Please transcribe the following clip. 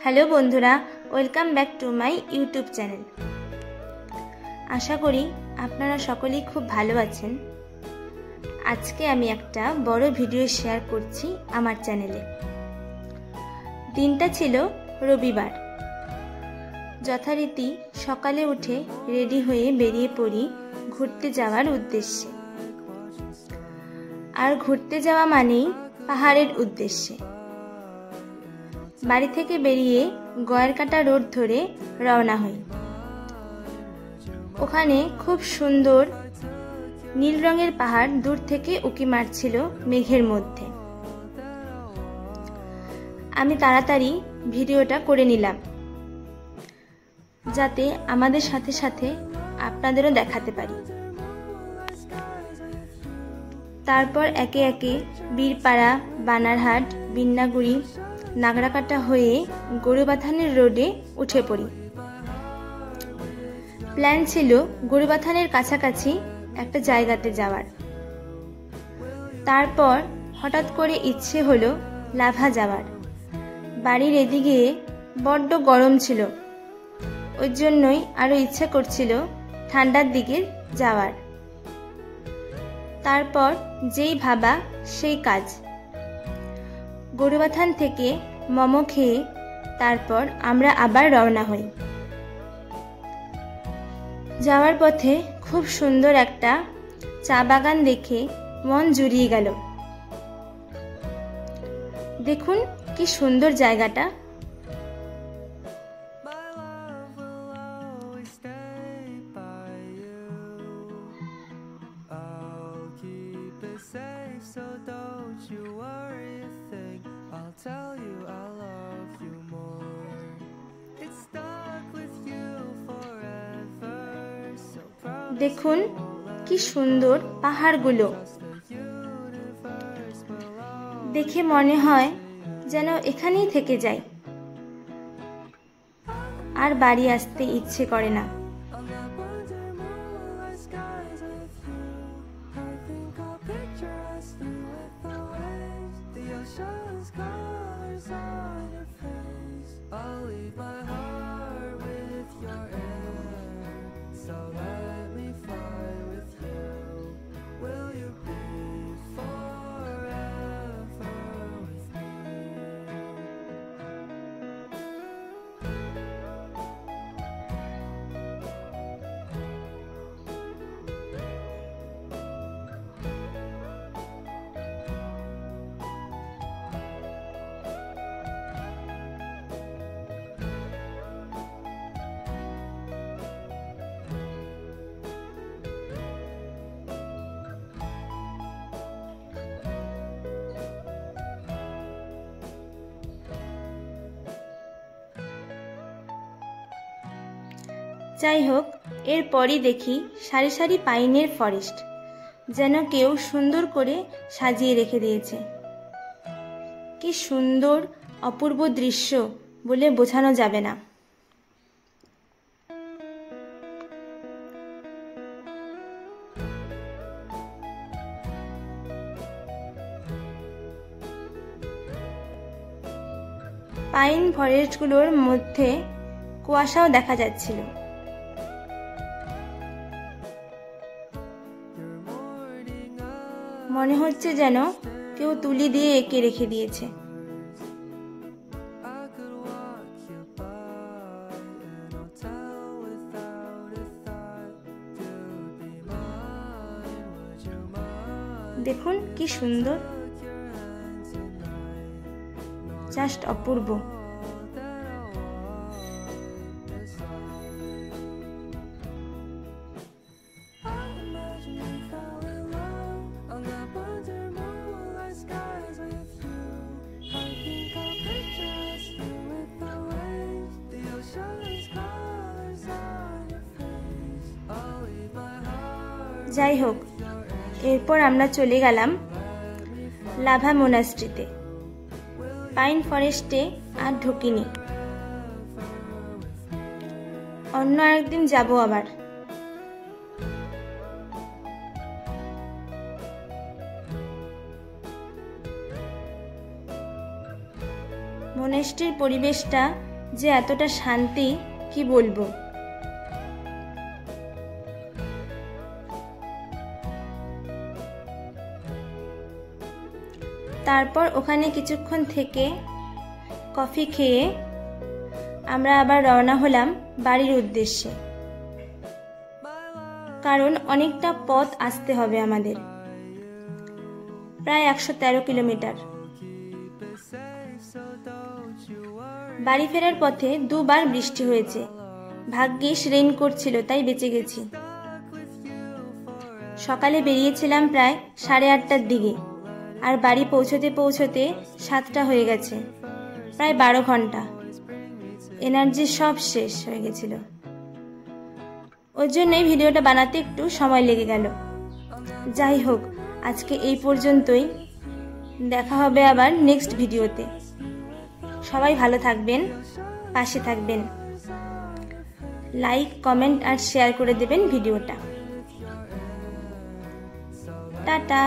Hello বন্ধুরা, welcome back to my YouTube channel. আশা করি আপনারা সকলেই খুব ভালো আছেন। আজকে আমি একটা বড় ভিডিও শেয়ার করছি আমার চ্যানেলে। দিনটা ছিল রবিবার। যথারীতি সকালে উঠে রেডি হয়ে বেরিয়ে পড়ি ঘুরতে যাওয়ার উদ্দেশ্যে। আর ঘুরতে যাওয়া মানেই পাহাড়ের উদ্দেশ্যে। বাড়ি থেকে বেরিয়ে গয়েরকাটা রোড ধরে রওনা হই। ওখানে খুব সুন্দর নীল রঙের পাহাড় দূর থেকে উঁকি মারছিল মেঘের মধ্যে। আমি তাড়াতাড়ি ভিডিওটা করে নিলাম, যাতে আমাদের সাথে সাথে আপনাদেরও দেখাতে পারি। তারপর একে একে বীরপাড়া, বানারহাট, বিন্নাগুড়ি, নাগরাকাটা হয়ে গরুবাথানের রোডে উঠে পড়ি। প্ল্যান ছিল গরুবাথানের কাছাকাছি একটা জায়গাতে যাওয়ার। তারপর হঠাৎ করে ইচ্ছে হলো লাভা যাওয়ার। বাড়ির এদিকে বড্ড গরম ছিল, ওই জন্যই আরও ইচ্ছা করছিল ঠান্ডার দিকে যাওয়ার। তারপর যেই ভাবা সেই কাজ। গরুবাথান থেকে মোমো খেয়ে তারপর আমরা আবার রওনা হই। যাওয়ার পথে খুব সুন্দর একটা চা বাগান দেখে মন জুড়িয়ে গেল। দেখুন কি সুন্দর জায়গাটা। So don't you worry a thing, I'll tell you I love you more. It's stuck with you forever, so proud. দেখুন কি সুন্দর পাহাড়গুলো। দেখে মনে হয় যেন এখানেই থেকে যাই, আর বাড়ি আসতে ইচ্ছে করে না। I'll leave my heart with your air, so let me fly with you. Will you be forever with me? যাই হোক, এরপরই দেখি সারি সারি পাইনের ফরেস্ট, যেন কেউ সুন্দর করে সাজিয়ে রেখে দিয়েছে। কি সুন্দর অপূর্ব দৃশ্য বলে বোঝানো যাবে না। পাইন ফরেস্টগুলোর মধ্যে কুয়াশাও দেখা যাচ্ছিল। মনে হচ্ছে যেন কেউ তুলি দিয়ে এঁকে রেখে দিয়েছে। দেখুন কি সুন্দর, জাস্ট অপূর্ব। যাই হোক, এরপর আমরা চলে গেলাম লাভা মোনাস্ট্রিতে। পাইন ফরেস্টে আর ঢুকিনি, অন্য আরেকদিন যাব আবার। ফরেস্টের পরিবেশটা যে এতটা শান্তি কি বলবো। তারপর ওখানে কিছুক্ষণ থেকে কফি খেয়ে আমরা আবার রওনা হলাম বাড়ির উদ্দেশ্যে, কারণ অনেকটা পথ আসতে হবে আমাদের, প্রায় 113 কিলোমিটার। বাড়ি ফেরার পথে দুবার বৃষ্টি হয়েছে, ভাগ্যিস রেইনকোট ছিল তাই বেঁচে গেছি। সকালে বেরিয়েছিলাম প্রায় 8:30টার দিকে, আর বাড়ি পৌঁছতে পৌঁছতে 7টা হয়ে গেছে, প্রায় 12 ঘন্টা। এনার্জি সব শেষ হয়ে গেছিল, ওর জন্যই ভিডিওটা বানাতে একটু সময় লেগে গেল। যাই হোক, আজকে এই পর্যন্তই, দেখা হবে আবার নেক্সট ভিডিওতে। সবাই ভালো থাকবেন, পাশে থাকবেন, লাইক, কমেন্ট আর শেয়ার করে দেবেন ভিডিওটা। টাটা।